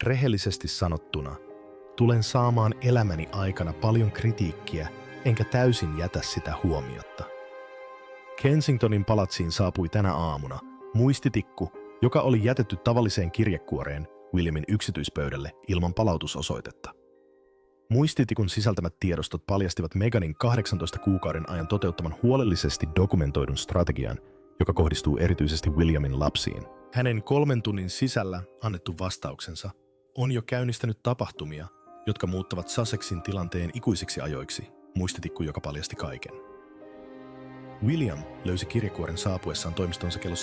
Rehellisesti sanottuna, tulen saamaan elämäni aikana paljon kritiikkiä, enkä täysin jätä sitä huomiotta. Kensingtonin palatsiin saapui tänä aamuna muistitikku, joka oli jätetty tavalliseen kirjekuoreen Williamin yksityispöydälle ilman palautusosoitetta. Muistitikun sisältämät tiedostot paljastivat Meghanin 18 kuukauden ajan toteuttaman huolellisesti dokumentoidun strategian, joka kohdistuu erityisesti Williamin lapsiin. Hänen 3 tunnin sisällä annettu vastauksensa on jo käynnistänyt tapahtumia, jotka muuttavat Sussexin tilanteen ikuisiksi ajoiksi, muistitikku, joka paljasti kaiken. William löysi kirjekuoren saapuessaan toimistonsa kello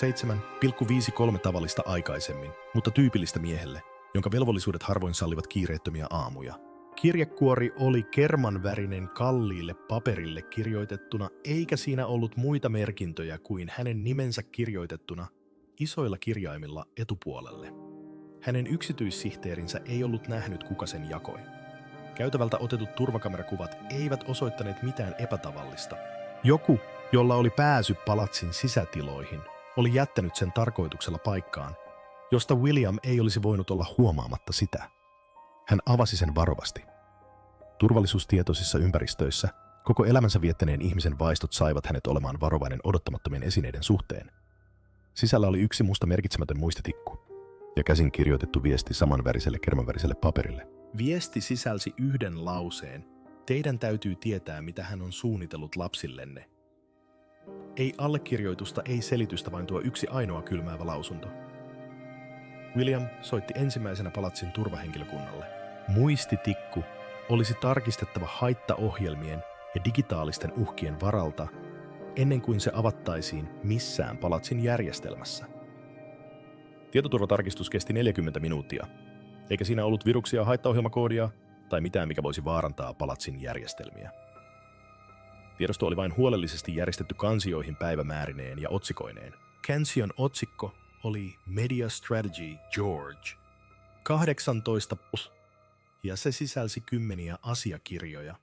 7,53 tavallista aikaisemmin, mutta tyypillistä miehelle, jonka velvollisuudet harvoin sallivat kiireettömiä aamuja. Kirjekuori oli kermanvärinen kalliille paperille kirjoitettuna, eikä siinä ollut muita merkintöjä kuin hänen nimensä kirjoitettuna isoilla kirjaimilla etupuolelle. Hänen yksityissihteerinsä ei ollut nähnyt, kuka sen jakoi. Käytävältä otetut turvakamerakuvat eivät osoittaneet mitään epätavallista. Joku, jolla oli pääsy palatsin sisätiloihin, oli jättänyt sen tarkoituksella paikkaan, josta William ei olisi voinut olla huomaamatta sitä. Hän avasi sen varovasti. Turvallisuustietoisissa ympäristöissä koko elämänsä viettäneen ihmisen vaistot saivat hänet olemaan varovainen odottamattomien esineiden suhteen. Sisällä oli yksi musta merkitsemätön muistitikku ja käsin kirjoitettu viesti samanväriselle kermanväriselle paperille. Viesti sisälsi yhden lauseen. Teidän täytyy tietää, mitä hän on suunnitellut lapsillenne. Ei allekirjoitusta, ei selitystä, vain tuo yksi ainoa kylmäävä lausunto. William soitti ensimmäisenä palatsin turvahenkilökunnalle. Muistitikku olisi tarkistettava haittaohjelmien ja digitaalisten uhkien varalta ennen kuin se avattaisiin missään palatsin järjestelmässä. Tietoturvatarkistus kesti 40 minuuttia, eikä siinä ollut viruksia, haittaohjelmakoodia tai mitään, mikä voisi vaarantaa palatsin järjestelmiä. Tiedosto oli vain huolellisesti järjestetty kansioihin päivämäärineen ja otsikoineen. Kansion otsikko oli Media Strategy George 18+, ja se sisälsi 10 asiakirjoja.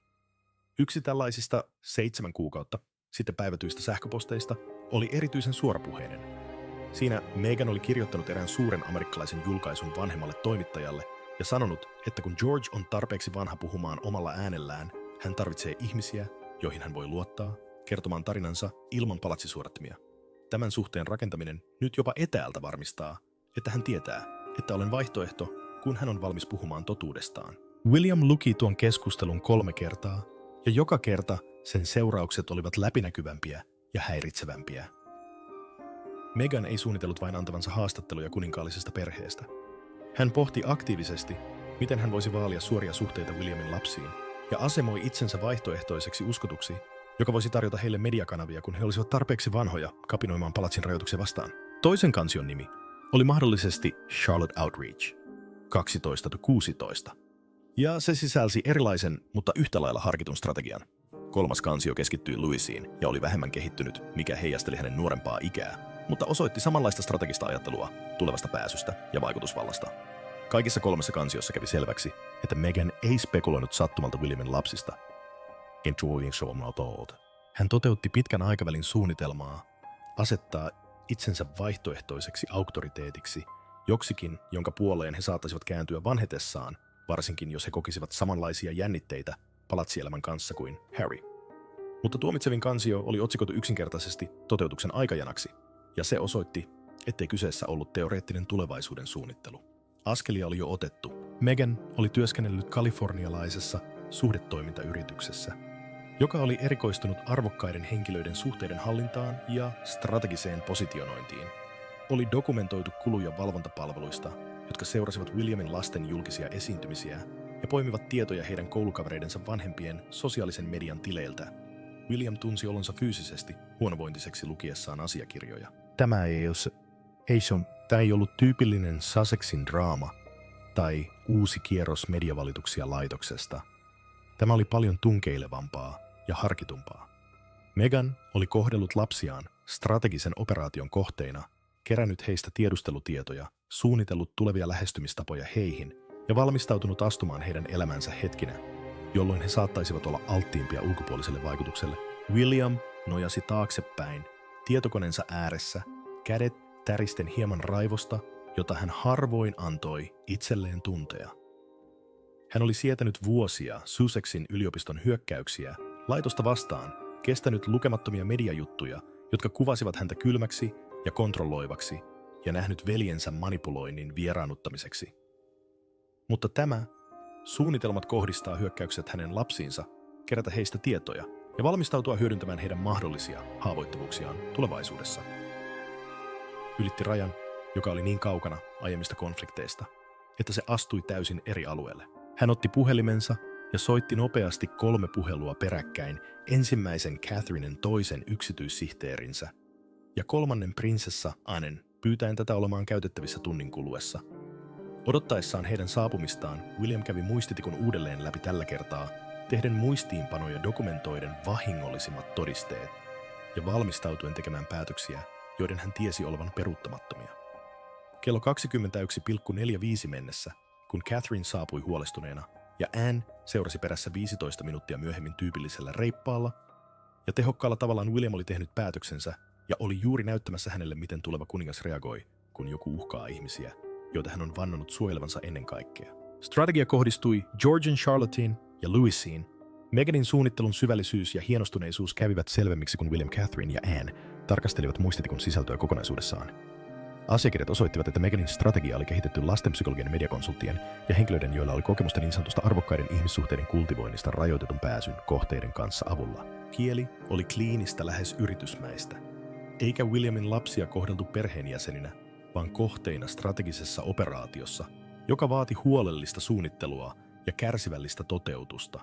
Yksi tällaisista 7 kuukautta sitten päivätyistä sähköposteista oli erityisen suorapuheinen. Siinä Meghan oli kirjoittanut erään suuren amerikkalaisen julkaisun vanhemmalle toimittajalle ja sanonut, että kun George on tarpeeksi vanha puhumaan omalla äänellään, hän tarvitsee ihmisiä, joihin hän voi luottaa, kertomaan tarinansa ilman palatsisuodattimia. Tämän suhteen rakentaminen nyt jopa etäältä varmistaa, että hän tietää, että olen vaihtoehto, kun hän on valmis puhumaan totuudestaan. William luki tuon keskustelun 3 kertaa, ja joka kerta sen seuraukset olivat läpinäkyvämpiä ja häiritsevämpiä. Meghan ei suunnitellut vain antavansa haastatteluja kuninkaallisesta perheestä. Hän pohti aktiivisesti, miten hän voisi vaalia suoria suhteita Williamin lapsiin, ja asemoi itsensä vaihtoehtoiseksi uskotuksi, joka voisi tarjota heille mediakanavia, kun he olisivat tarpeeksi vanhoja kapinoimaan palatsin rajoituksia vastaan. Toisen kansion nimi oli mahdollisesti Charlotte Outreach 12-16, ja se sisälsi erilaisen, mutta yhtä lailla harkitun strategian. 3. kansio keskittyi Louisiin ja oli vähemmän kehittynyt, mikä heijasteli hänen nuorempaa ikää, mutta osoitti samanlaista strategista ajattelua tulevasta pääsystä ja vaikutusvallasta. Kaikissa 3 kansiossa kävi selväksi, että Meghan ei spekuloinut sattumalta Williamin lapsista. Enjoying so not old. Hän toteutti pitkän aikavälin suunnitelmaa asettaa itsensä vaihtoehtoiseksi auktoriteetiksi, joksikin, jonka puoleen he saattaisivat kääntyä vanhetessaan, varsinkin jos he kokisivat samanlaisia jännitteitä palatsielämän kanssa kuin Harry. Mutta tuomitsevin kansio oli otsikoitu yksinkertaisesti toteutuksen aikajanaksi, ja se osoitti, ettei kyseessä ollut teoreettinen tulevaisuuden suunnittelu. Askelia oli jo otettu. Meghan oli työskennellyt kalifornialaisessa suhdetoimintayrityksessä, joka oli erikoistunut arvokkaiden henkilöiden suhteiden hallintaan ja strategiseen positionointiin. Oli dokumentoitu kuluja valvontapalveluista, jotka seurasivat Williamin lasten julkisia esiintymisiä ja poimivat tietoja heidän koulukavereidensa vanhempien sosiaalisen median tileiltä. William tunsi olonsa fyysisesti huonovointiseksi lukiessaan asiakirjoja. Tämä ei ollut tyypillinen Sussexin draama tai uusi kierros mediavalituksia laitoksesta. Tämä oli paljon tunkeilevampaa ja harkitumpaa. Meghan oli kohdellut lapsiaan strategisen operaation kohteina, kerännyt heistä tiedustelutietoja, suunnitellut tulevia lähestymistapoja heihin ja valmistautunut astumaan heidän elämänsä hetkinä, jolloin he saattaisivat olla alttiimpia ulkopuoliselle vaikutukselle. William nojasi taaksepäin tietokoneensa ääressä, kädet täristen hieman raivosta jota hän harvoin antoi itselleen tuntea. Hän oli sietänyt vuosia Sussexin yliopiston hyökkäyksiä laitosta vastaan, kestänyt lukemattomia mediajuttuja, jotka kuvasivat häntä kylmäksi ja kontrolloivaksi, ja nähnyt veljensä manipuloinnin vieraannuttamiseksi. Mutta tämä suunnitelmat kohdistaa hyökkäykset hänen lapsiinsa, kerätä heistä tietoja ja valmistautua hyödyntämään heidän mahdollisia haavoittuvuuksiaan tulevaisuudessa. Ylitti rajan, joka oli niin kaukana aiemmista konflikteista, että se astui täysin eri alueelle. Hän otti puhelimensa ja soitti nopeasti 3 puhelua peräkkäin ensimmäisen Catherinen toisen yksityissihteerinsä ja 3. prinsessa Annen pyytäen tätä olemaan käytettävissä tunnin kuluessa. Odottaessaan heidän saapumistaan William kävi muistitikun uudelleen läpi tällä kertaa, tehden muistiinpanoja dokumentoiden vahingollisimmat todisteet ja valmistautuen tekemään päätöksiä, joiden hän tiesi olevan peruuttamattomia. Kello 21.45 mennessä, kun Catherine saapui huolestuneena ja Anne seurasi perässä 15 minuuttia myöhemmin tyypillisellä reippaalla, ja tehokkaalla tavallaan William oli tehnyt päätöksensä ja oli juuri näyttämässä hänelle, miten tuleva kuningas reagoi, kun joku uhkaa ihmisiä, joita hän on vannonut suojelevansa ennen kaikkea. Strategia kohdistui Georgian Charlotteen ja Louisiin. Meghanin suunnittelun syvällisyys ja hienostuneisuus kävivät selvemmiksi, kun William, Catherine ja Anne tarkastelivat muistitikun sisältöä kokonaisuudessaan. Asiakirjat osoittivat, että Meghanin strategia oli kehitetty lastenpsykologian, mediakonsulttien ja henkilöiden, joilla oli kokemusta niin sanotusta arvokkaiden ihmissuhteiden kultivoinnista rajoitetun pääsyn kohteiden kanssa avulla. Kieli oli kliinistä, lähes yritysmäistä. Eikä Williamin lapsia kohdeltu perheenjäseninä, vaan kohteina strategisessa operaatiossa, joka vaati huolellista suunnittelua ja kärsivällistä toteutusta.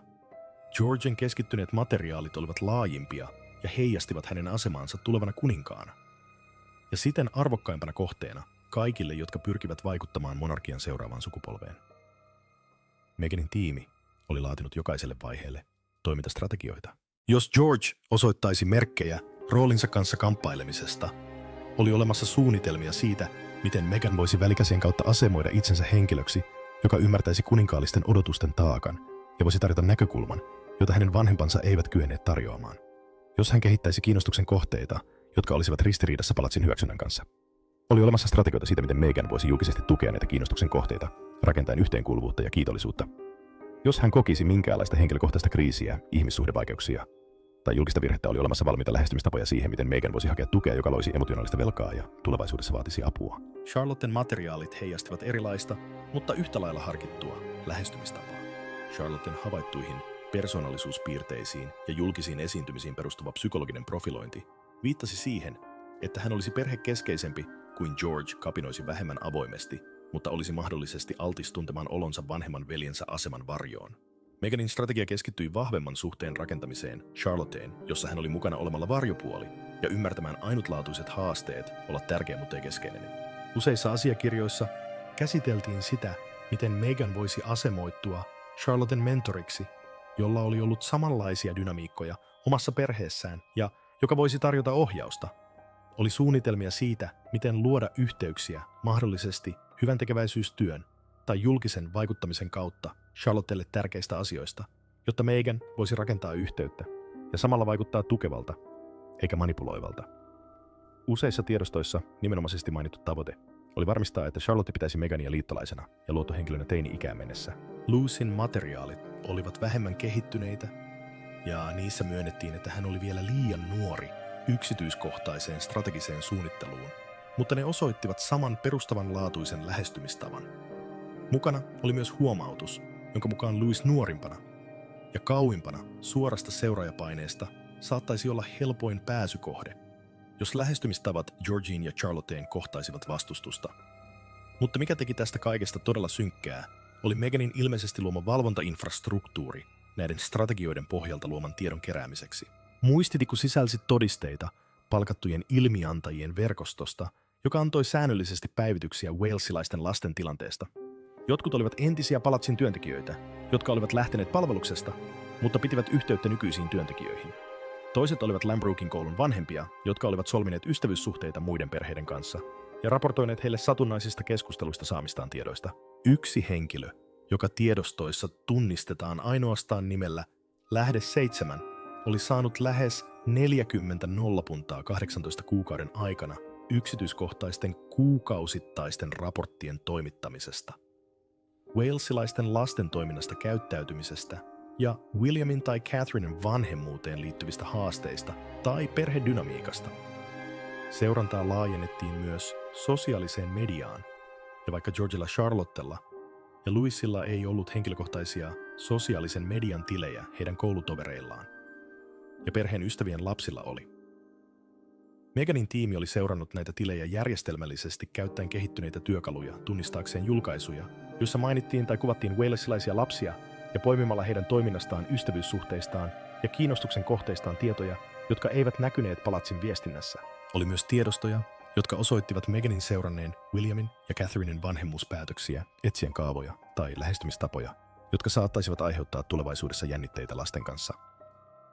Georgen keskittyneet materiaalit olivat laajimpia ja heijastivat hänen asemaansa tulevana kuninkaana. Ja siten arvokkaimpana kohteena kaikille, jotka pyrkivät vaikuttamaan monarkian seuraavaan sukupolveen. Meghanin tiimi oli laatinut jokaiselle vaiheelle toimintastrategioita. Jos George osoittaisi merkkejä roolinsa kanssa kamppailemisesta, oli olemassa suunnitelmia siitä, miten Meghan voisi välikäsien kautta asemoida itsensä henkilöksi, joka ymmärtäisi kuninkaallisten odotusten taakan ja voisi tarjota näkökulman, jota hänen vanhempansa eivät kyenneet tarjoamaan. Jos hän kehittäisi kiinnostuksen kohteita, jotka olisivat ristiriidassa palatsin hyväksynnän kanssa. Oli olemassa strategioita siitä, miten Meghan voisi julkisesti tukea näitä kiinnostuksen kohteita, rakentaen yhteenkuuluvuutta ja kiitollisuutta. Jos hän kokisi minkäänlaista henkilökohtaista kriisiä, ihmissuhdevaikeuksia tai julkista virhettä, oli olemassa valmiita lähestymistapoja siihen, miten Meghan voisi hakea tukea, joka loisi emotionaalista velkaa ja tulevaisuudessa vaatisi apua. Charlotten materiaalit heijastivat erilaista, mutta yhtä lailla harkittua lähestymistapaa. Charlotten havaittuihin persoonallisuuspiirteisiin ja julkisiin esiintymisiin perustuva psykologinen profilointi viittasi siihen, että hän olisi perhekeskeisempi kuin George, kapinoisi vähemmän avoimesti, mutta olisi mahdollisesti altis tuntemaan olonsa vanhemman veljensä aseman varjoon. Meghanin strategia keskittyi vahvemman suhteen rakentamiseen Charlotteen, jossa hän oli mukana olemalla varjopuoli, ja ymmärtämään ainutlaatuiset haasteet olla tärkeä, mutta ei keskeinen. Useissa asiakirjoissa käsiteltiin sitä, miten Meghan voisi asemoittua Charlotten mentoriksi, jolla oli ollut samanlaisia dynamiikkoja omassa perheessään ja joka voisi tarjota ohjausta. Oli suunnitelmia siitä, miten luoda yhteyksiä mahdollisesti hyväntekeväisyystyön tai julkisen vaikuttamisen kautta Charlottelle tärkeistä asioista, jotta Meghan voisi rakentaa yhteyttä ja samalla vaikuttaa tukevalta eikä manipuloivalta. Useissa tiedostoissa nimenomaisesti mainittu tavoite oli varmistaa, että Charlotte pitäisi Meghania liittolaisena ja luottohenkilönä teini-ikään mennessä. Louisin materiaalit olivat vähemmän kehittyneitä ja niissä myönnettiin, että hän oli vielä liian nuori yksityiskohtaiseen strategiseen suunnitteluun, mutta ne osoittivat saman perustavanlaatuisen lähestymistavan. Mukana oli myös huomautus, jonka mukaan Louis nuorimpana ja kauimpana suorasta seuraajapaineesta saattaisi olla helpoin pääsykohde, jos lähestymistavat Georgine ja Charlotteen kohtaisivat vastustusta. Mutta mikä teki tästä kaikesta todella synkkää, oli Meghanin ilmeisesti luoma valvontainfrastruktuuri näiden strategioiden pohjalta luoman tiedon keräämiseksi. Muistitikku sisälsi todisteita palkattujen ilmiantajien verkostosta, joka antoi säännöllisesti päivityksiä walesilaisten lasten tilanteesta. Jotkut olivat entisiä palatsin työntekijöitä, jotka olivat lähteneet palveluksesta, mutta pitivät yhteyttä nykyisiin työntekijöihin. Toiset olivat Lambrookin koulun vanhempia, jotka olivat solmineet ystävyyssuhteita muiden perheiden kanssa ja raportoineet heille satunnaisista keskusteluista saamistaan tiedoista. Yksi henkilö, joka tiedostoissa tunnistetaan ainoastaan nimellä Lähde 7, oli saanut lähes 40 nollapuntaa 18 kuukauden aikana yksityiskohtaisten kuukausittaisten raporttien toimittamisesta, walesilaisten lasten toiminnasta käyttäytymisestä ja Williamin tai Catherinen vanhemmuuteen liittyvistä haasteista tai perhedynamiikasta. Seurantaa laajennettiin myös sosiaaliseen mediaan, ja vaikka Georgella Charlottella ja Louisilla ei ollut henkilökohtaisia sosiaalisen median tilejä heidän koulutovereillaan, ja perheen ystävien lapsilla oli. Meghanin tiimi oli seurannut näitä tilejä järjestelmällisesti käyttäen kehittyneitä työkaluja tunnistaakseen julkaisuja, joissa mainittiin tai kuvattiin walesilaisia lapsia ja poimimalla heidän toiminnastaan, ystävyyssuhteistaan ja kiinnostuksen kohteistaan tietoja, jotka eivät näkyneet palatsin viestinnässä. Oli myös tiedostoja, jotka osoittivat Meghanin seuranneen Williamin ja Catherinen vanhemmuuspäätöksiä, etsien kaavoja tai lähestymistapoja, jotka saattaisivat aiheuttaa tulevaisuudessa jännitteitä lasten kanssa.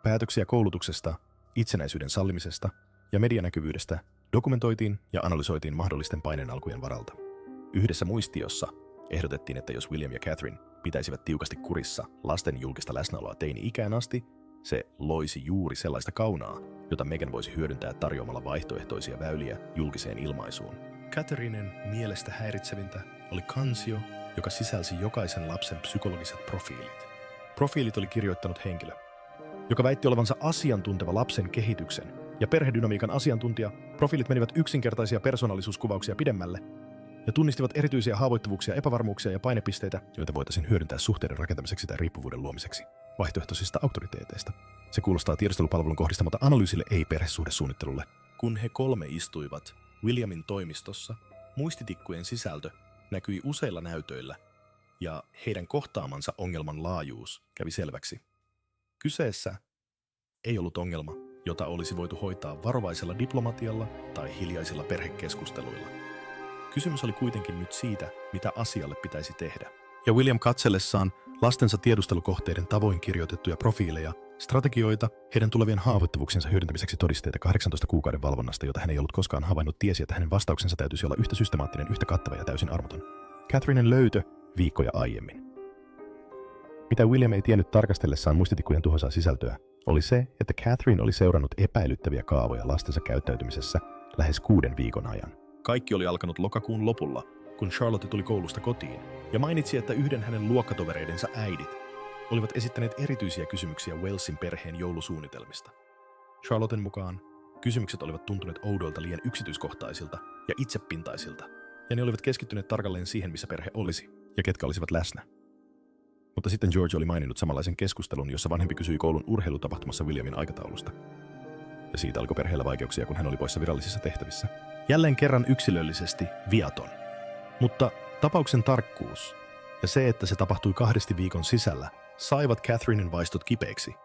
Päätöksiä koulutuksesta, itsenäisyyden sallimisesta ja medianäkyvyydestä dokumentoitiin ja analysoitiin mahdollisten paineenalkujen varalta. Yhdessä muistiossa ehdotettiin, että jos William ja Catherine pitäisivät tiukasti kurissa lasten julkista läsnäoloa teini-ikään asti, se loisi juuri sellaista kaunaa, jota Meghan voisi hyödyntää tarjoamalla vaihtoehtoisia väyliä julkiseen ilmaisuun. Catherinen mielestä häiritsevintä oli kansio, joka sisälsi jokaisen lapsen psykologiset profiilit. Profiilit oli kirjoittanut henkilö, joka väitti olevansa asiantunteva lapsen kehityksen ja perhedynamiikan asiantuntija. Profiilit menivät yksinkertaisia persoonallisuuskuvauksia pidemmälle ja tunnistivat erityisiä haavoittuvuuksia, epävarmuuksia ja painepisteitä, joita voitaisiin hyödyntää suhteiden rakentamiseksi tai riippuvuuden luomiseksi vaihtoehtoisista auktoriteeteista. Se kuulostaa tiedustelupalvelun kohdistamalta analyysille, ei perhesuhdesuunnittelulle. Kun he kolme istuivat Williamin toimistossa, muistitikkujen sisältö näkyi useilla näytöillä ja heidän kohtaamansa ongelman laajuus kävi selväksi. Kyseessä ei ollut ongelma, jota olisi voitu hoitaa varovaisella diplomatialla tai hiljaisilla perhekeskusteluilla. Kysymys oli kuitenkin nyt siitä, mitä asialle pitäisi tehdä. Ja William katsellessaan lastensa tiedustelukohteiden tavoin kirjoitettuja profiileja, strategioita, heidän tulevien haavoittuvuuksiensa hyödyntämiseksi todisteita 18 kuukauden valvonnasta, jota hän ei ollut koskaan havainnut, tiesi, että hänen vastauksensa täytyisi olla yhtä systemaattinen, yhtä kattava ja täysin armoton. Catherinen löytö viikkoja aiemmin. Mitä William ei tiennyt tarkastellessaan muistitikkujen tuhoisaa sisältöä, oli se, että Catherine oli seurannut epäilyttäviä kaavoja lastensa käyttäytymisessä lähes 6 viikon ajan. Kaikki oli alkanut lokakuun lopulla, kun Charlotte tuli koulusta kotiin ja mainitsi, että yhden hänen luokkatovereidensa äidit olivat esittäneet erityisiä kysymyksiä Walesin perheen joulusuunnitelmista. Charlotten mukaan kysymykset olivat tuntuneet oudoilta, liian yksityiskohtaisilta ja itsepintaisilta, ja ne olivat keskittyneet tarkalleen siihen, missä perhe olisi ja ketkä olisivat läsnä. Mutta sitten George oli maininnut samanlaisen keskustelun, jossa vanhempi kysyi koulun urheilutapahtumassa Williamin aikataulusta. Ja siitä alkoi perheellä vaikeuksia, kun hän oli poissa virallisissa tehtävissä. Jälleen kerran yksilöllisesti viaton. Mutta tapauksen tarkkuus ja se, että se tapahtui 2 viikon sisällä, saivat Catherinen vaistot kipeiksi.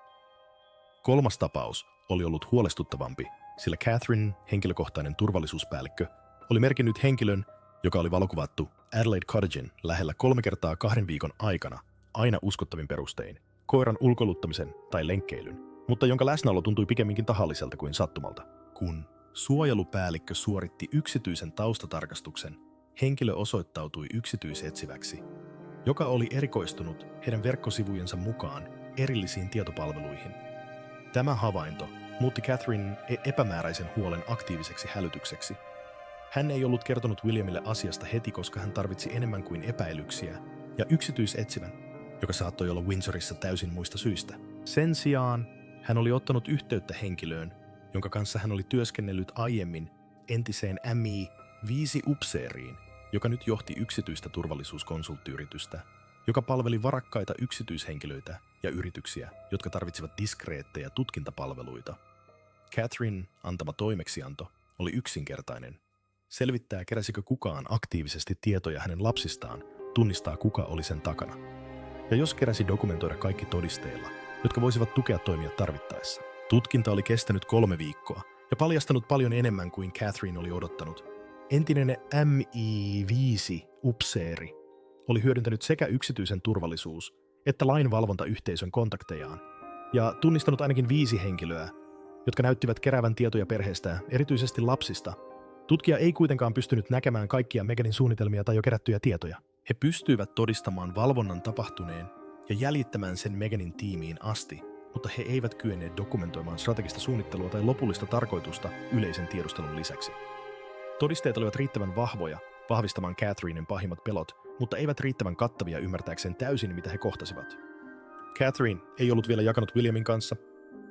3. tapaus oli ollut huolestuttavampi, sillä Catherine, henkilökohtainen turvallisuuspäällikkö, oli merkinnyt henkilön, joka oli valokuvattu Adelaide Cottagen lähellä 3 kertaa 2 viikon aikana, aina uskottavin perustein, koiran ulkoiluttamisen tai lenkkeilyn, mutta jonka läsnäolo tuntui pikemminkin tahalliselta kuin sattumalta. Kun suojelupäällikkö suoritti yksityisen taustatarkastuksen, henkilö osoittautui yksityisetsiväksi, joka oli erikoistunut heidän verkkosivujensa mukaan erillisiin tietopalveluihin. Tämä havainto muutti Catherinen epämääräisen huolen aktiiviseksi hälytykseksi. Hän ei ollut kertonut Williamille asiasta heti, koska hän tarvitsi enemmän kuin epäilyksiä ja yksityisetsivän, joka saattoi olla Windsorissa täysin muista syistä. Sen sijaan hän oli ottanut yhteyttä henkilöön, jonka kanssa hän oli työskennellyt aiemmin entiseen MI5-upseeriin, joka nyt johti yksityistä turvallisuuskonsulttiyritystä, joka palveli varakkaita yksityishenkilöitä ja yrityksiä, jotka tarvitsivat diskreettejä tutkintapalveluita. Catherine antama toimeksianto oli yksinkertainen. Selvittää, keräsikö kukaan aktiivisesti tietoja hänen lapsistaan, tunnistaa kuka oli sen takana. Ja jos keräsi, dokumentoida kaikki todisteilla, jotka voisivat tukea toimia tarvittaessa. Tutkinta oli kestänyt 3 viikkoa ja paljastanut paljon enemmän kuin Catherine oli odottanut. Entinen MI5-upseeri oli hyödyntänyt sekä yksityisen turvallisuus- että lainvalvontayhteisön kontaktejaan ja tunnistanut ainakin 5 henkilöä, jotka näyttivät keräävän tietoja perheestä, erityisesti lapsista. Tutkija ei kuitenkaan pystynyt näkemään kaikkia Meghanin suunnitelmia tai jo kerättyjä tietoja. He pystyivät todistamaan valvonnan tapahtuneen ja jäljittämään sen Meghanin tiimiin asti, mutta he eivät kyenneet dokumentoimaan strategista suunnittelua tai lopullista tarkoitusta yleisen tiedustelun lisäksi. Todisteet olivat riittävän vahvoja vahvistamaan Catherinen pahimmat pelot, mutta eivät riittävän kattavia ymmärtääkseen täysin, mitä he kohtasivat. Catherine ei ollut vielä jakanut Williamin kanssa,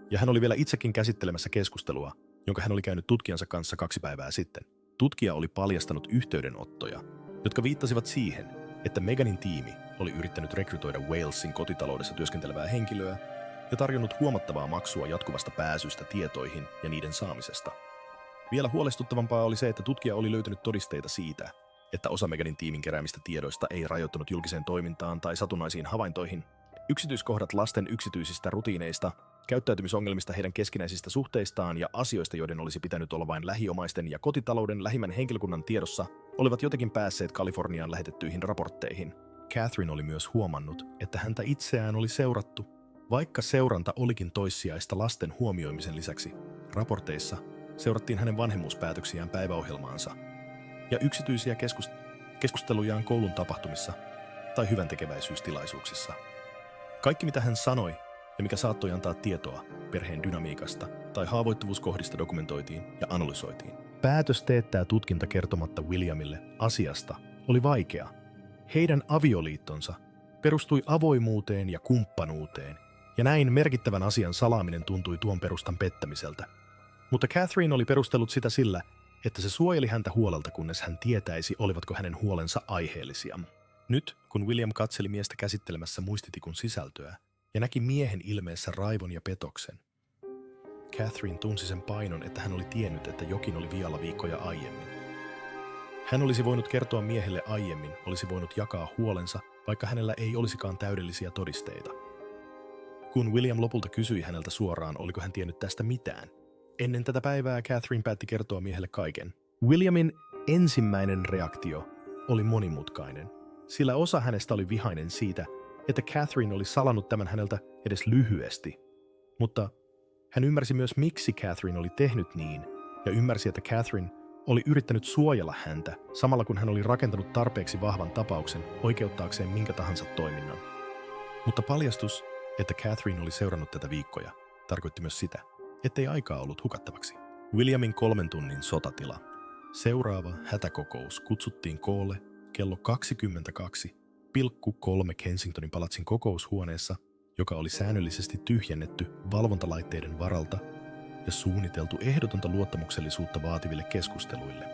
ja hän oli vielä itsekin käsittelemässä keskustelua, jonka hän oli käynyt tutkijansa kanssa 2 päivää sitten. Tutkija oli paljastanut yhteydenottoja, jotka viittasivat siihen, että Meganin tiimi oli yrittänyt rekrytoida Walesin kotitaloudessa työskentelevää henkilöä ja tarjonnut huomattavaa maksua jatkuvasta pääsystä tietoihin ja niiden saamisesta. Vielä huolestuttavampaa oli se, että tutkija oli löytänyt todisteita siitä, että osa Meganin tiimin keräämistä tiedoista ei rajoittunut julkiseen toimintaan tai satunnaisiin havaintoihin. Yksityiskohdat lasten yksityisistä rutiineista, käyttäytymisongelmista heidän keskinäisistä suhteistaan ja asioista, joiden olisi pitänyt olla vain lähiomaisten ja kotitalouden lähimmän henkilökunnan tiedossa, olivat jotenkin päässeet Kaliforniaan lähetettyihin raportteihin. Catherine oli myös huomannut, että häntä itseään oli seurattu. Vaikka seuranta olikin toissijaista lasten huomioimisen lisäksi, raporteissa seurattiin hänen vanhemmuuspäätöksiään päiväohjelmaansa ja yksityisiä keskustelujaan koulun tapahtumissa tai hyväntekeväisyystilaisuuksissa. Kaikki mitä hän sanoi ja mikä saattoi antaa tietoa perheen dynamiikasta tai haavoittuvuuskohdista dokumentoitiin ja analysoitiin. Päätös teettää tutkinta kertomatta Williamille asiasta oli vaikea. Heidän avioliittonsa perustui avoimuuteen ja kumppanuuteen, ja näin merkittävän asian salaaminen tuntui tuon perustan pettämiseltä. Mutta Catherine oli perustellut sitä sillä, että se suojeli häntä huolelta, kunnes hän tietäisi, olivatko hänen huolensa aiheellisia. Nyt, kun William katseli miestä käsittelemässä muistitikun sisältöä ja näki miehen ilmeessä raivon ja petoksen, Catherine tunsi sen painon, että hän oli tiennyt, että jokin oli vialla viikkoja aiemmin. Hän olisi voinut kertoa miehelle aiemmin, olisi voinut jakaa huolensa, vaikka hänellä ei olisikaan täydellisiä todisteita. Kun William lopulta kysyi häneltä suoraan, oliko hän tiennyt tästä mitään, ennen tätä päivää Catherine päätti kertoa miehelle kaiken. Williamin ensimmäinen reaktio oli monimutkainen, sillä osa hänestä oli vihainen siitä, että Catherine oli salannut tämän häneltä edes lyhyesti. Mutta hän ymmärsi myös, miksi Catherine oli tehnyt niin, ja ymmärsi, että Catherine oli yrittänyt suojella häntä samalla kun hän oli rakentanut tarpeeksi vahvan tapauksen oikeuttaakseen minkä tahansa toiminnan. Mutta paljastus, että Catherine oli seurannut tätä viikkoja, tarkoitti myös sitä, ettei aikaa ollut hukattavaksi. Williamin 3 tunnin sotatila. Seuraava hätäkokous kutsuttiin koolle kello 22,3 Kensingtonin palatsin kokoushuoneessa, joka oli säännöllisesti tyhjennetty valvontalaitteiden varalta ja suunniteltu ehdotonta luottamuksellisuutta vaativille keskusteluille.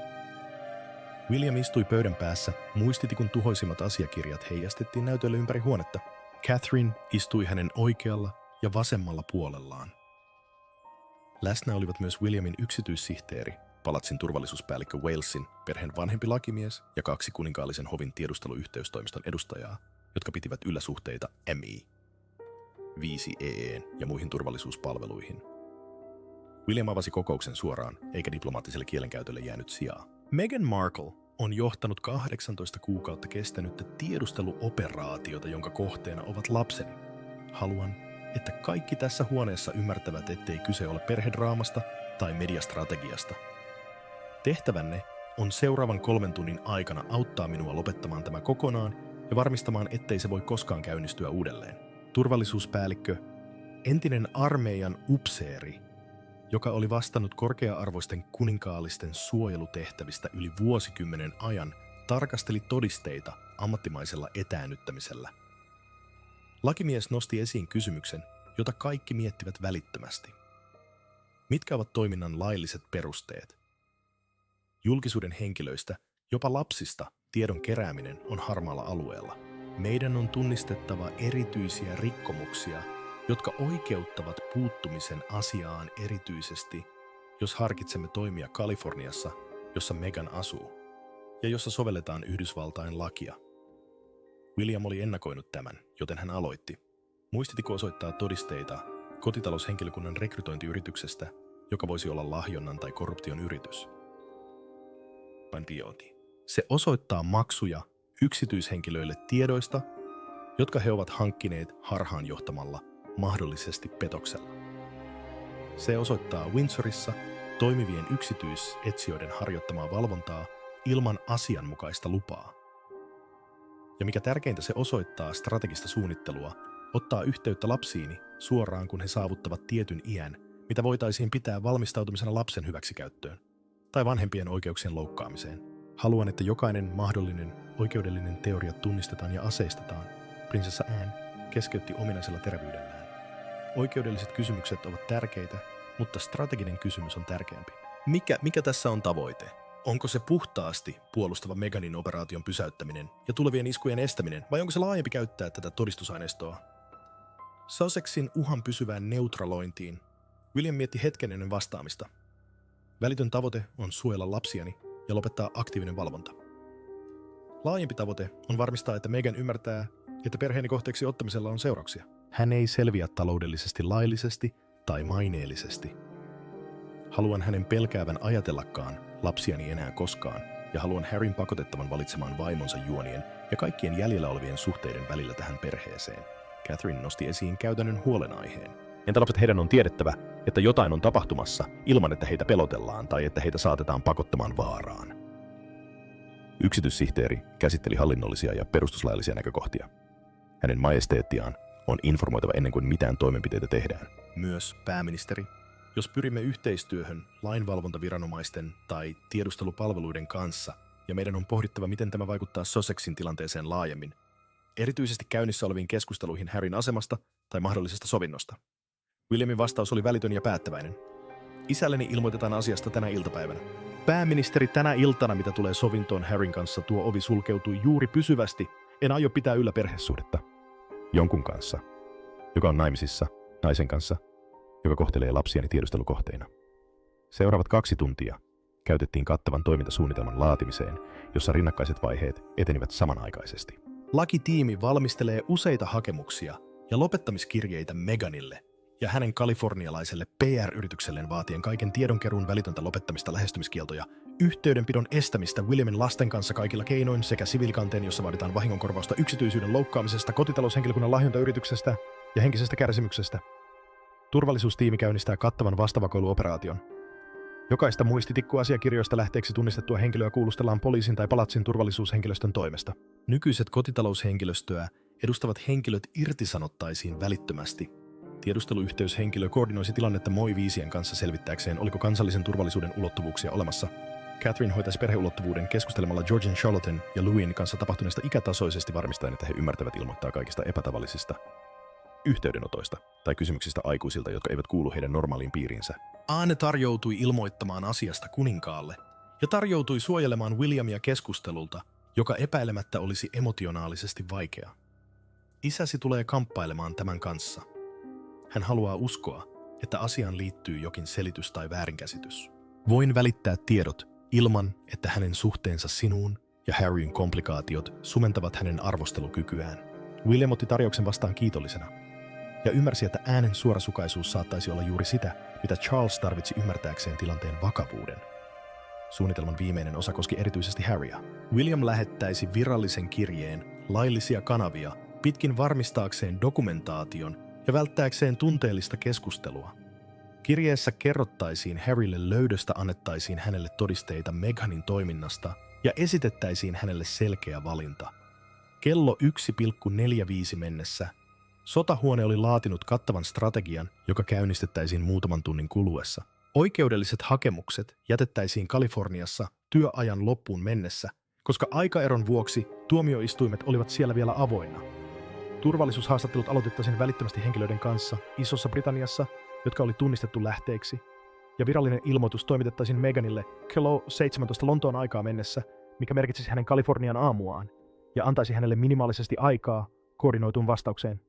William istui pöydän päässä, muistitikun tuhoisimmat asiakirjat heijastettiin näytölle ympäri huonetta. Catherine istui hänen oikealla ja vasemmalla puolellaan. Läsnä olivat myös Williamin yksityissihteeri, palatsin turvallisuuspäällikkö Walesin, perheen vanhempi lakimies ja 2 kuninkaallisen hovin tiedusteluyhteystoimiston edustajaa, jotka pitivät yllä suhteita MI5EE:n ja muihin turvallisuuspalveluihin. William avasi kokouksen suoraan, eikä diplomaattiselle kielenkäytölle jäänyt sijaa. Meghan Markle on johtanut 18 kuukautta kestänyttä tiedusteluoperaatiota, jonka kohteena ovat lapseni. Haluan, että kaikki tässä huoneessa ymmärtävät, ettei kyse ole perhedraamasta tai mediastrategiasta. Tehtävänne on seuraavan 3 tunnin aikana auttaa minua lopettamaan tämä kokonaan ja varmistamaan, ettei se voi koskaan käynnistyä uudelleen. Turvallisuuspäällikkö, entinen armeijan upseeri, joka oli vastannut korkea-arvoisten kuninkaallisten suojelutehtävistä yli vuosikymmenen ajan, tarkasteli todisteita ammattimaisella etäännyttämisellä. Lakimies nosti esiin kysymyksen, jota kaikki miettivät välittömästi. Mitkä ovat toiminnan lailliset perusteet? Julkisuuden henkilöistä, jopa lapsista, tiedon kerääminen on harmaalla alueella. Meidän on tunnistettava erityisiä rikkomuksia, jotka oikeuttavat puuttumisen asiaan erityisesti, jos harkitsemme toimia Kaliforniassa, jossa Meghan asuu, ja jossa sovelletaan Yhdysvaltain lakia. William oli ennakoinut tämän, joten hän aloitti. Muistitiku osoittaa todisteita kotitaloushenkilökunnan rekrytointiyrityksestä, joka voisi olla lahjonnan tai korruption yritys. Se osoittaa maksuja yksityishenkilöille tiedoista, jotka he ovat hankkineet harhaanjohtamalla, mahdollisesti petoksella. Se osoittaa Windsorissa toimivien yksityisetsijöiden harjoittamaa valvontaa ilman asianmukaista lupaa. Ja mikä tärkeintä, se osoittaa strategista suunnittelua, ottaa yhteyttä lapsiini suoraan, kun he saavuttavat tietyn iän, mitä voitaisiin pitää valmistautumisena lapsen hyväksikäyttöön. tai vanhempien oikeuksien loukkaamiseen. Haluan, että jokainen mahdollinen oikeudellinen teoria tunnistetaan ja aseistetaan, prinsessa Anne keskeytti ominaisella terävyydellään. Oikeudelliset kysymykset ovat tärkeitä, mutta strateginen kysymys on tärkeämpi. Mikä tässä on tavoite? Onko se puhtaasti puolustava Meghanin operaation pysäyttäminen ja tulevien iskujen estäminen, vai onko se laajempi käyttää tätä todistusaineistoa Sussexin uhan pysyvään neutralointiin? William mietti hetken ennen vastaamista. Välitön tavoite on suojella lapsiani ja lopettaa aktiivinen valvonta. Laajempi tavoite on varmistaa, että Meghan ymmärtää, että perheeni kohteeksi ottamisella on seurauksia. Hän ei selviä taloudellisesti laillisesti tai maineellisesti. Haluan hänen pelkäävän ajatellakaan lapsiani enää koskaan, ja haluan Harryn pakotettavan valitsemaan vaimonsa juonien ja kaikkien jäljellä olevien suhteiden välillä tähän perheeseen. Catherine nosti esiin käytännön huolenaiheen. Entä lapset, heidän on tiedettävä, että jotain on tapahtumassa ilman, että heitä pelotellaan tai että heitä saatetaan pakottamaan vaaraan. Yksityissihteeri käsitteli hallinnollisia ja perustuslaillisia näkökohtia. Hänen majesteettiaan on informoitava ennen kuin mitään toimenpiteitä tehdään. Myös pääministeri. Jos pyrimme yhteistyöhön lainvalvontaviranomaisten tai tiedustelupalveluiden kanssa, ja meidän on pohdittava, miten tämä vaikuttaa Sussexin tilanteeseen laajemmin, erityisesti käynnissä oleviin keskusteluihin Harryn asemasta tai mahdollisesta sovinnosta. Williamin vastaus oli välitön ja päättäväinen. Isälleni ilmoitetaan asiasta tänä iltapäivänä. Pääministeri, tänä iltana, mitä tulee sovintoon Harryn kanssa, tuo ovi sulkeutui juuri pysyvästi. En aio pitää yllä perhesuhdetta. Jonkun kanssa, joka on naimisissa, naisen kanssa, joka kohtelee lapsiani tiedustelukohteina. Seuraavat 2 tuntia käytettiin kattavan toimintasuunnitelman laatimiseen, jossa rinnakkaiset vaiheet etenivät samanaikaisesti. Lakitiimi valmistelee useita hakemuksia ja lopettamiskirjeitä Meghanille ja hänen kalifornialaiselle PR-yritykselleen vaatien kaiken tiedonkeruun välitöntä lopettamista, lähestymiskieltoja, yhteydenpidon estämistä Williamin lasten kanssa kaikilla keinoin sekä siviilikanteen, jossa vaaditaan vahingonkorvausta yksityisyyden loukkaamisesta, kotitaloushenkilökunnan lahjontajyrityksestä ja henkisestä kärsimyksestä. Turvallisuustiimi käynnistää kattavan vastavakoiluoperaation. Jokaista muistitikkuasiakirjoista lähteeksi tunnistettua henkilöä kuulustellaan poliisin tai palatsin turvallisuushenkilöstön toimesta. Nykyiset kotitaloushenkilöstöä edustavat henkilöt irtisanottaisiin välittömästi. Tiedusteluyhteyshenkilö koordinoisi tilannetta Moi Viisien kanssa selvittääkseen, oliko kansallisen turvallisuuden ulottuvuuksia olemassa. Catherine hoitaisi perheulottuvuuden keskustelemalla Georgian, Charlotten ja Louisin kanssa tapahtuneesta ikätasoisesti varmistaen, että he ymmärtävät ilmoittaa kaikista epätavallisista yhteydenotoista tai kysymyksistä aikuisilta, jotka eivät kuulu heidän normaaliin piiriinsä. Anne tarjoutui ilmoittamaan asiasta kuninkaalle ja tarjoutui suojelemaan Williamia keskustelulta, joka epäilemättä olisi emotionaalisesti vaikea. Isäsi tulee kamppailemaan tämän kanssa. Hän haluaa uskoa, että asiaan liittyy jokin selitys tai väärinkäsitys. Voin välittää tiedot ilman, että hänen suhteensa sinuun ja Harryn komplikaatiot sumentavat hänen arvostelukykyään. William otti tarjouksen vastaan kiitollisena ja ymmärsi, että äänen suorasukaisuus saattaisi olla juuri sitä, mitä Charles tarvitsi ymmärtääkseen tilanteen vakavuuden. Suunnitelman viimeinen osa koski erityisesti Harryä. William lähettäisi virallisen kirjeen laillisia kanavia pitkin varmistaakseen dokumentaation ja välttääkseen tunteellista keskustelua. Kirjeessä kerrottaisiin Harrylle löydöstä, annettaisiin hänelle todisteita Meghanin toiminnasta ja esitettäisiin hänelle selkeä valinta. Kello 1.45 mennessä sotahuone oli laatinut kattavan strategian, joka käynnistettäisiin muutaman tunnin kuluessa. Oikeudelliset hakemukset jätettäisiin Kaliforniassa työajan loppuun mennessä, koska aikaeron vuoksi tuomioistuimet olivat siellä vielä avoinna. Turvallisuushaastattelut aloitettaisiin välittömästi henkilöiden kanssa Isossa Britanniassa, jotka oli tunnistettu lähteeksi, ja virallinen ilmoitus toimitettaisiin Meghanille kello 17 Lontoon aikaa mennessä, mikä merkitsisi hänen Kalifornian aamuaan, ja antaisi hänelle minimaalisesti aikaa koordinoituun vastaukseen.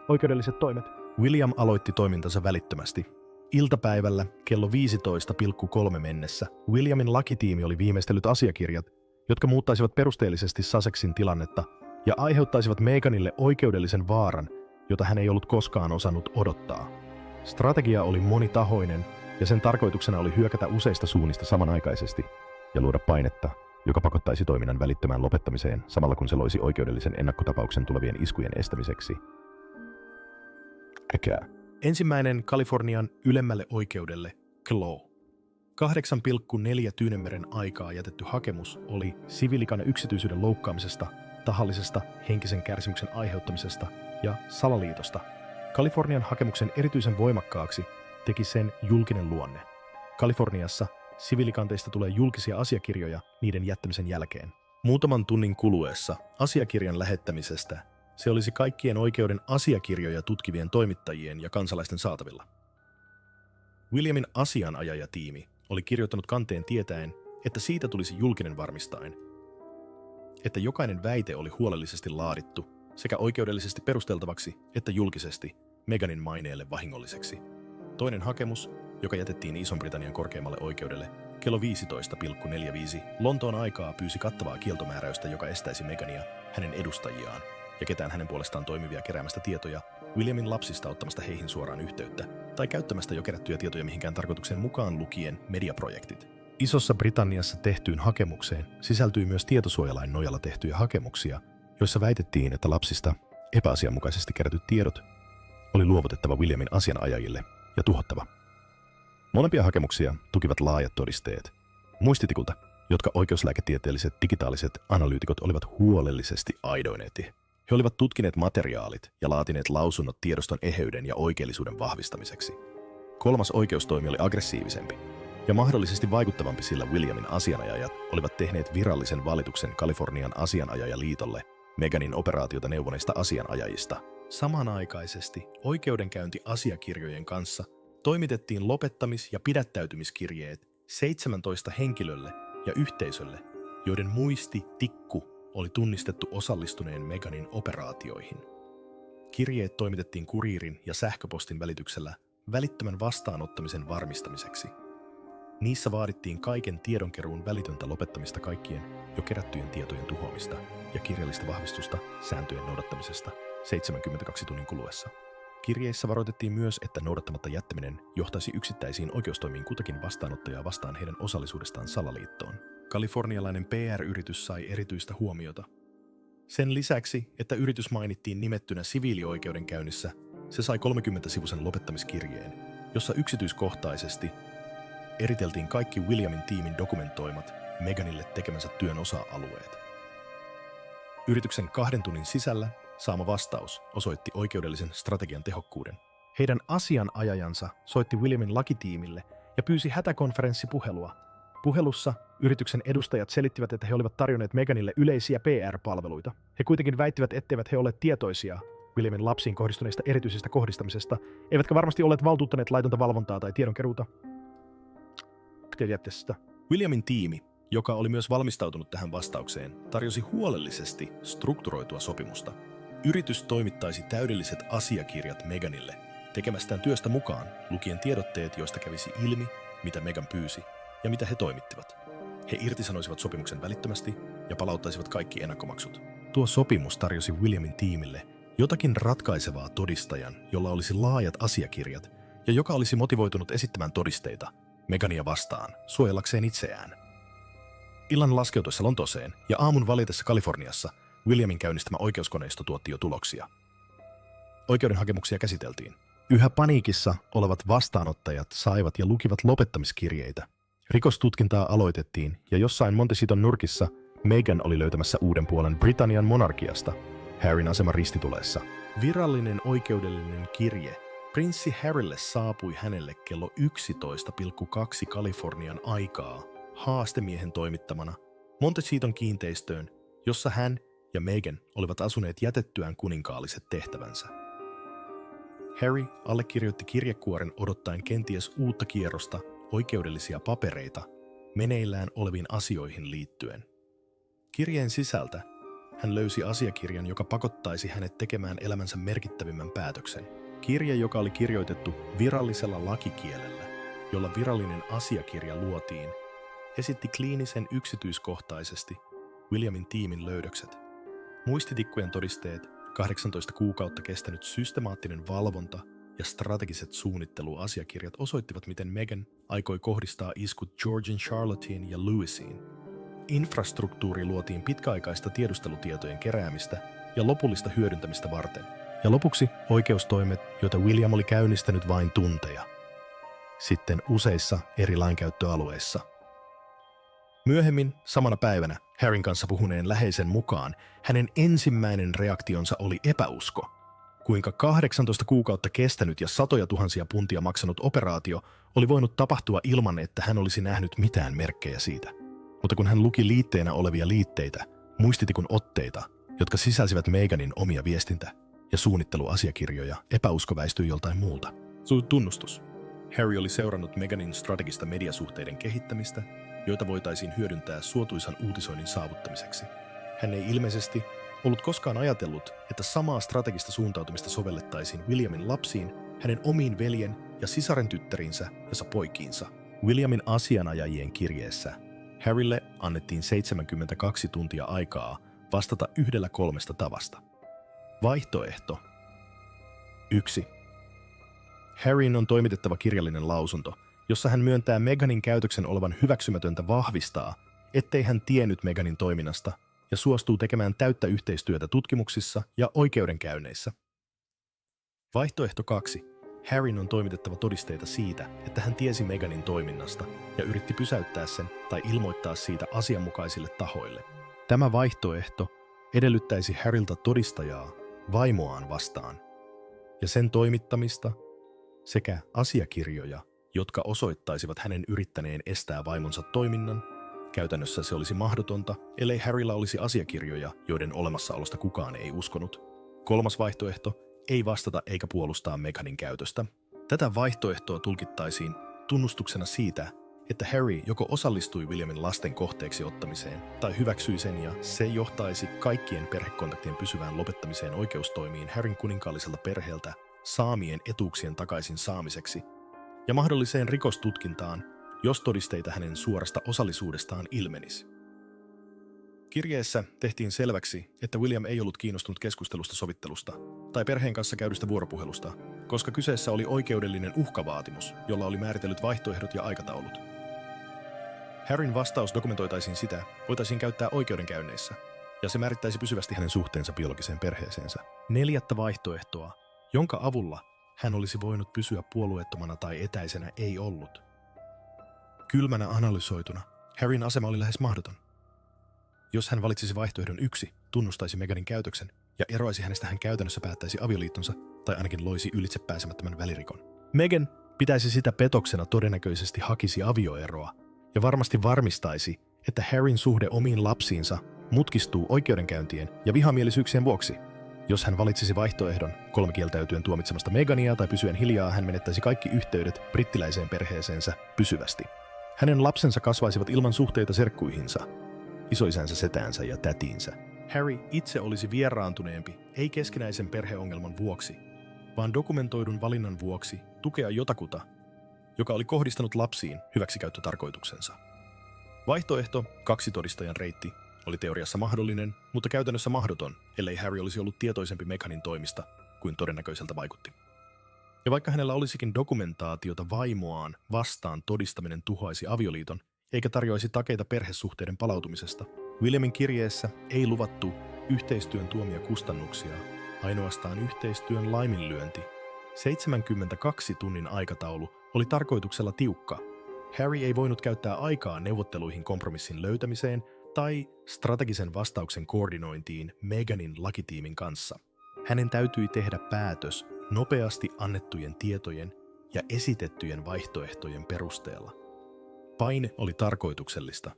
Oikeudelliset toimet. William aloitti toimintansa välittömästi. Iltapäivällä kello 15.3 mennessä Williamin lakitiimi oli viimeistellyt asiakirjat, jotka muuttaisivat perusteellisesti Sussexin tilannetta ja aiheuttaisivat Meghanille oikeudellisen vaaran, jota hän ei ollut koskaan osannut odottaa. Strategia oli monitahoinen ja sen tarkoituksena oli hyökätä useista suunnista samanaikaisesti ja luoda painetta, joka pakottaisi toiminnan välittömään lopettamiseen samalla kun se loisi oikeudellisen ennakkotapauksen tulevien iskujen estämiseksi. Ensimmäinen Kalifornian ylemmälle oikeudelle, CLO. 8,4 Tyynenmeren aikaa jätetty hakemus oli siviilikan yksityisyyden loukkaamisesta, tahallisesta henkisen kärsimyksen aiheuttamisesta ja salaliitosta. Kalifornian hakemuksen erityisen voimakkaaksi teki sen julkinen luonne. Kaliforniassa siviilikanteista tulee julkisia asiakirjoja niiden jättämisen jälkeen. Muutaman tunnin kuluessa asiakirjan lähettämisestä se olisi kaikkien oikeuden asiakirjoja tutkivien toimittajien ja kansalaisten saatavilla. Williamin asianajajatiimi oli kirjoittanut kanteen tietäen, että siitä tulisi julkinen varmistaen, että jokainen väite oli huolellisesti laadittu sekä oikeudellisesti perusteltavaksi että julkisesti Meghanin maineelle vahingolliseksi. Toinen hakemus, joka jätettiin Ison-Britannian korkeimmalle oikeudelle kello 15.45 Lontoon aikaa, pyysi kattavaa kieltomääräystä, joka estäisi Meghania, hänen edustajiaan ja ketään hänen puolestaan toimivia keräämästä tietoja Williamin lapsista ottamasta heihin suoraan yhteyttä tai käyttämästä jo kerättyjä tietoja mihinkään tarkoituksen mukaan lukien mediaprojektit. Isossa Britanniassa tehtyyn hakemukseen sisältyi myös tietosuojalain nojalla tehtyjä hakemuksia, joissa väitettiin, että lapsista epäasianmukaisesti kerätyt tiedot oli luovutettava Williamin asianajajille ja tuhottava. Molempia hakemuksia tukivat laajat todisteet muistitikulta, jotka oikeuslääketieteelliset digitaaliset analyytikot olivat huolellisesti aidoineet. He olivat tutkineet materiaalit ja laatineet lausunnot tiedoston eheyden ja oikeellisuuden vahvistamiseksi. Kolmas oikeustoimi oli aggressiivisempi ja mahdollisesti vaikuttavampi, sillä Williamin asianajajat olivat tehneet virallisen valituksen Kalifornian asianajajaliitolle Meghanin operaatiota neuvoneista asianajajista. Samanaikaisesti oikeudenkäyntiasiakirjojen kanssa toimitettiin lopettamis- ja pidättäytymiskirjeet 17 henkilölle ja yhteisölle, joiden muistitikku oli tunnistettu osallistuneen Meghanin operaatioihin. Kirjeet toimitettiin kuriirin ja sähköpostin välityksellä välittömän vastaanottamisen varmistamiseksi. Niissä vaadittiin kaiken tiedonkeruun välitöntä lopettamista, kaikkien jo kerättyjen tietojen tuhoamista ja kirjallista vahvistusta sääntöjen noudattamisesta 72 tunnin kuluessa. Kirjeissä varoitettiin myös, että noudattamatta jättäminen johtaisi yksittäisiin oikeustoimiin kutakin vastaanottajaa vastaan heidän osallisuudestaan salaliittoon. Kalifornialainen PR-yritys sai erityistä huomiota. Sen lisäksi, että yritys mainittiin nimettynä siviilioikeudenkäynnissä, se sai 30-sivuisen lopettamiskirjeen, jossa yksityiskohtaisesti eriteltiin kaikki Williamin tiimin dokumentoimat Meghanille tekemänsä työn osa-alueet. Yrityksen 2 tunnin sisällä saama vastaus osoitti oikeudellisen strategian tehokkuuden. Heidän asianajajansa soitti Williamin lakitiimille ja pyysi hätäkonferenssipuhelua. Puhelussa yrityksen edustajat selittivät, että he olivat tarjonneet Meghanille yleisiä PR-palveluita. He kuitenkin väittivät, etteivät he olleet tietoisia Williamin lapsiin kohdistuneista erityisestä kohdistamisesta, eivätkä varmasti olleet valtuuttaneet laitonta valvontaa tai tiedonkeruuta. Williamin tiimi, joka oli myös valmistautunut tähän vastaukseen, tarjosi huolellisesti strukturoitua sopimusta. Yritys toimittaisi täydelliset asiakirjat Meghanille tekemästään työstä mukaan, lukien tiedotteet, joista kävisi ilmi, mitä Meghan pyysi ja mitä he toimittivat. He irtisanoisivat sopimuksen välittömästi ja palauttaisivat kaikki ennakkomaksut. Tuo sopimus tarjosi Williamin tiimille jotakin ratkaisevaa todistajan, jolla olisi laajat asiakirjat ja joka olisi motivoitunut esittämään todisteita Meghania vastaan suojellakseen itseään. Illan laskeutuessa Lontooseen ja aamun valitessa Kaliforniassa Williamin käynnistämä oikeuskoneisto tuotti jo tuloksia. Oikeudenhakemuksia käsiteltiin. Yhä paniikissa olevat vastaanottajat saivat ja lukivat lopettamiskirjeitä. Rikostutkintaa aloitettiin ja jossain Monteciton nurkissa Meghan oli löytämässä uuden puolen Britannian monarkiasta Harryn aseman ristituleessa. Virallinen oikeudellinen kirje prinssi Harrylle saapui hänelle kello 11.2 Kalifornian aikaa haastemiehen toimittamana Monteciton kiinteistöön, jossa hän ja Meghan olivat asuneet jätettyään kuninkaalliset tehtävänsä. Harry allekirjoitti kirjekuoren odottaen kenties uutta kierrosta oikeudellisia papereita meneillään oleviin asioihin liittyen. Kirjeen sisältä hän löysi asiakirjan, joka pakottaisi hänet tekemään elämänsä merkittävimmän päätöksen. Kirje, joka oli kirjoitettu virallisella lakikielellä, jolla virallinen asiakirja luotiin, esitti kliinisen yksityiskohtaisesti Williamin tiimin löydökset. Muistitikkujen todisteet, 18 kuukautta kestänyt systemaattinen valvonta ja strategiset suunnitteluasiakirjat osoittivat, miten Meghan aikoi kohdistaa iskut Georgian, Charlotteen ja Louisiin. Infrastruktuuri luotiin pitkäaikaista tiedustelutietojen keräämistä ja lopullista hyödyntämistä varten. Ja lopuksi oikeustoimet, joita William oli käynnistänyt vain tunteja. Sitten useissa eri lainkäyttöalueissa. Myöhemmin, samana päivänä, Harryn kanssa puhuneen läheisen mukaan, hänen ensimmäinen reaktionsa oli epäusko, kuinka 18 kuukautta kestänyt ja satoja tuhansia puntia maksanut operaatio oli voinut tapahtua ilman, että hän olisi nähnyt mitään merkkejä siitä. Mutta kun hän luki liitteenä olevia liitteitä, muistitikun otteita, jotka sisälsivät Meganin omia viestintä- ja suunnitteluasiakirjoja, epäusko väistyi joltain muulta. Tunnustus. Harry oli seurannut Meganin strategista mediasuhteiden kehittämistä, joita voitaisiin hyödyntää suotuisan uutisoinnin saavuttamiseksi. Hän ei ilmeisesti ollut koskaan ajatellut, että samaa strategista suuntautumista sovellettaisiin Williamin lapsiin, hänen omiin veljen ja sisaren tyttäriinsä ja poikiinsa. Williamin asianajajien kirjeessä Harrylle annettiin 72 tuntia aikaa vastata yhdellä 3 tavasta. Vaihtoehto 1. Harryn on toimitettava kirjallinen lausunto, jossa hän myöntää Meganin käytöksen olevan hyväksymätöntä vahvistaa, ettei hän tiennyt Meganin toiminnasta ja suostuu tekemään täyttä yhteistyötä tutkimuksissa ja oikeudenkäynneissä. Vaihtoehto 2. Harryn on toimitettava todisteita siitä, että hän tiesi Meganin toiminnasta ja yritti pysäyttää sen tai ilmoittaa siitä asianmukaisille tahoille. Tämä vaihtoehto edellyttäisi Harryltä todistajaa vaimoaan vastaan ja sen toimittamista sekä asiakirjoja, jotka osoittaisivat hänen yrittäneen estää vaimonsa toiminnan. Käytännössä se olisi mahdotonta, ellei Harrylla olisi asiakirjoja, joiden olemassaolosta kukaan ei uskonut. 3. vaihtoehto, ei vastata eikä puolustaa Meganin käytöstä. Tätä vaihtoehtoa tulkittaisiin tunnustuksena siitä, että Harry joko osallistui Williamin lasten kohteeksi ottamiseen tai hyväksyi sen ja se johtaisi kaikkien perhekontaktien pysyvään lopettamiseen oikeustoimiin Harryn kuninkaalliselta perheeltä saamien etuuksien takaisin saamiseksi ja mahdolliseen rikostutkintaan, jos todisteita hänen suorasta osallisuudestaan ilmenisi. Kirjeessä tehtiin selväksi, että William ei ollut kiinnostunut keskustelusta, sovittelusta tai perheen kanssa käydystä vuoropuhelusta, koska kyseessä oli oikeudellinen uhkavaatimus, jolla oli määritellyt vaihtoehdot ja aikataulut. Harryn vastaus dokumentoitaisiin sitä, voitaisiin käyttää oikeudenkäynneissä, ja se määrittäisi pysyvästi hänen suhteensa biologiseen perheeseensä. 4. vaihtoehtoa, jonka avulla hän olisi voinut pysyä puolueettomana tai etäisenä, ei ollut. Kylmänä analysoituna, Harryn asema oli lähes mahdoton. Jos hän valitsisi vaihtoehdon 1, tunnustaisi Meganin käytöksen ja eroaisi hänestä, hän käytännössä päättäisi avioliittonsa tai ainakin loisi ylitsepääsemättömän välirikon. Megan pitäisi sitä petoksena, todennäköisesti hakisi avioeroa ja varmasti varmistaisi, että Harryn suhde omiin lapsiinsa mutkistuu oikeudenkäyntien ja vihamielisyyksien vuoksi. Jos hän valitsisi vaihtoehdon 3 kieltäytyen tuomitsemasta Megania tai pysyen hiljaa, hän menettäisi kaikki yhteydet brittiläiseen perheeseensä pysyvästi. Hänen lapsensa kasvaisivat ilman suhteita serkkuihinsa, isoisänsä, setäänsä ja tätiinsä. Harry itse olisi vieraantuneempi, ei keskinäisen perheongelman vuoksi, vaan dokumentoidun valinnan vuoksi tukea jotakuta, joka oli kohdistanut lapsiin hyväksikäyttötarkoituksensa. Vaihtoehto 2 todistajan reitti oli teoriassa mahdollinen, mutta käytännössä mahdoton, ellei Harry olisi ollut tietoisempi Meganin toimista kuin todennäköiseltä vaikutti. Ja vaikka hänellä olisikin dokumentaatiota vaimoaan vastaan, todistaminen tuhoaisi avioliiton, eikä tarjoaisi takeita perhesuhteiden palautumisesta. Williamin kirjeessä ei luvattu yhteistyön tuomia kustannuksia, ainoastaan yhteistyön laiminlyönti. 72 tunnin aikataulu oli tarkoituksella tiukka. Harry ei voinut käyttää aikaa neuvotteluihin kompromissin löytämiseen tai strategisen vastauksen koordinointiin Meganin lakitiimin kanssa. Hänen täytyi tehdä päätös nopeasti annettujen tietojen ja esitettyjen vaihtoehtojen perusteella. Paine oli tarkoituksellista,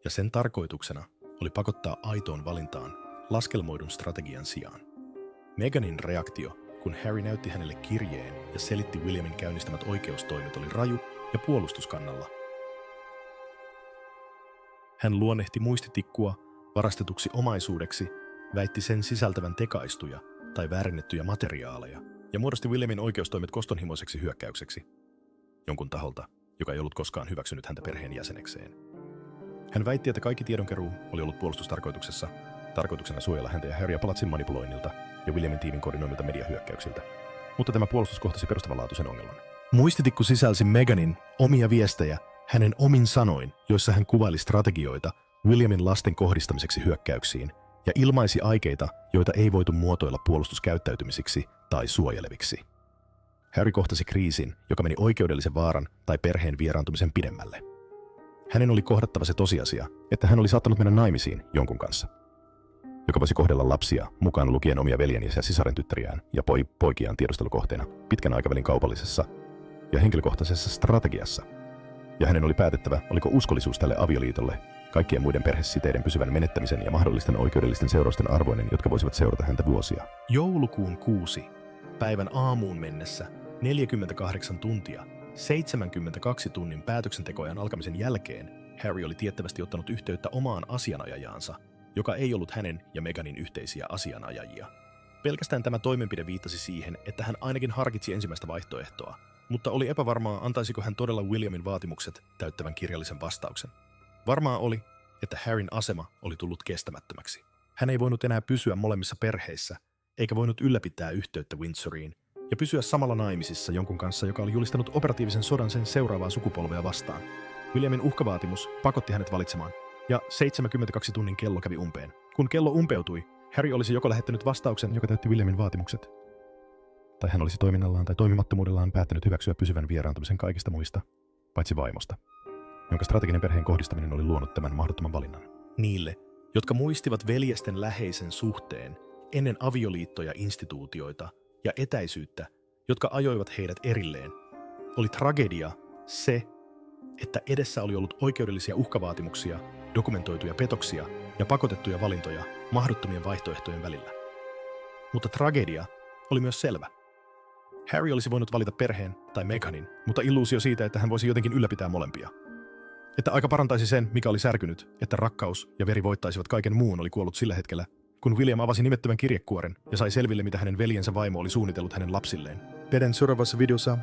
ja sen tarkoituksena oli pakottaa aitoon valintaan laskelmoidun strategian sijaan. Meganin reaktio, kun Harry näytti hänelle kirjeen ja selitti Williamin käynnistämät oikeustoimet, oli raju ja puolustuskannalla. Hän luonnehti muistitikkua varastetuksi omaisuudeksi, väitti sen sisältävän tekaistuja tai väärennettyjä materiaaleja ja muodosti Williamin oikeustoimet kostonhimoiseksi hyökkäykseksi jonkun taholta, joka ei ollut koskaan hyväksynyt häntä perheenjäsenekseen. Hän väitti, että kaikki tiedonkeruu oli ollut puolustustarkoituksessa, tarkoituksena suojella häntä ja Harryä palatsin manipuloinnilta ja Williamin tiimin koordinoimilta mediahyökkäyksiltä. Mutta tämä puolustus kohtasi perustavanlaatuisen ongelman. Muistitikku sisälsi Meganin omia viestejä hänen omin sanoin, joissa hän kuvaili strategioita Williamin lasten kohdistamiseksi hyökkäyksiin ja ilmaisi aikeita, joita ei voitu muotoilla puolustuskäyttäytymisiksi tai suojeleviksi. Harry kohtasi kriisin, joka meni oikeudellisen vaaran tai perheen vieraantumisen pidemmälle. Hänen oli kohdattava se tosiasia, että hän oli saattanut mennä naimisiin jonkun kanssa, joka voisi kohdella lapsia, mukaan lukien omia veljeniä ja sisaren tyttäriään ja poikiaan tiedustelukohteena pitkän aikavälin kaupallisessa ja henkilökohtaisessa strategiassa. Ja hänen oli päätettävä, oliko uskollisuus tälle avioliitolle kaikkien muiden perhesiteiden pysyvän menettämisen ja mahdollisten oikeudellisten seurausten arvoinen, jotka voisivat seurata häntä vuosia. Joulukuun 6. Päivän aamuun mennessä 48 tuntia 72 tunnin päätöksentekoajan alkamisen jälkeen Harry oli tiettävästi ottanut yhteyttä omaan asianajajaansa, joka ei ollut hänen ja Meghanin yhteisiä asianajajia. Pelkästään tämä toimenpide viittasi siihen, että hän ainakin harkitsi ensimmäistä vaihtoehtoa, mutta oli epävarmaa, antaisiko hän todella Williamin vaatimukset täyttävän kirjallisen vastauksen. Varmaa oli, että Harryn asema oli tullut kestämättömäksi. Hän ei voinut enää pysyä molemmissa perheissä, eikä voinut ylläpitää yhteyttä Windsoriin ja pysyä samalla naimisissa jonkun kanssa, joka oli julistanut operatiivisen sodan sen seuraavaa sukupolvea vastaan. Williamin uhkavaatimus pakotti hänet valitsemaan, ja 72 tunnin kello kävi umpeen. Kun kello umpeutui, Harry olisi joko lähettänyt vastauksen, joka täytti Williamin vaatimukset, tai hän olisi toiminnallaan tai toimimattomuudellaan päättänyt hyväksyä pysyvän vieraantumisen kaikista muista, paitsi vaimosta, jonka strateginen perheen kohdistaminen oli luonut tämän mahdottoman valinnan. Niille, jotka muistivat veljesten läheisen suhteen ennen avioliittoja, instituutioita ja etäisyyttä, jotka ajoivat heidät erilleen, oli tragedia se, että edessä oli ollut oikeudellisia uhkavaatimuksia, dokumentoituja petoksia ja pakotettuja valintoja mahdottomien vaihtoehtojen välillä. Mutta tragedia oli myös selvä. Harry olisi voinut valita perheen tai Meghanin, mutta illuusio siitä, että hän voisi jotenkin ylläpitää molempia. Että aika parantaisi sen, mikä oli särkynyt, että rakkaus ja veri voittaisivat kaiken muun, oli kuollut sillä hetkellä, kun William avasi nimettömän kirjekuoren ja sai selville, mitä hänen veljensä vaimo oli suunnitellut hänen lapsilleen. Teidän seuraavassa videossa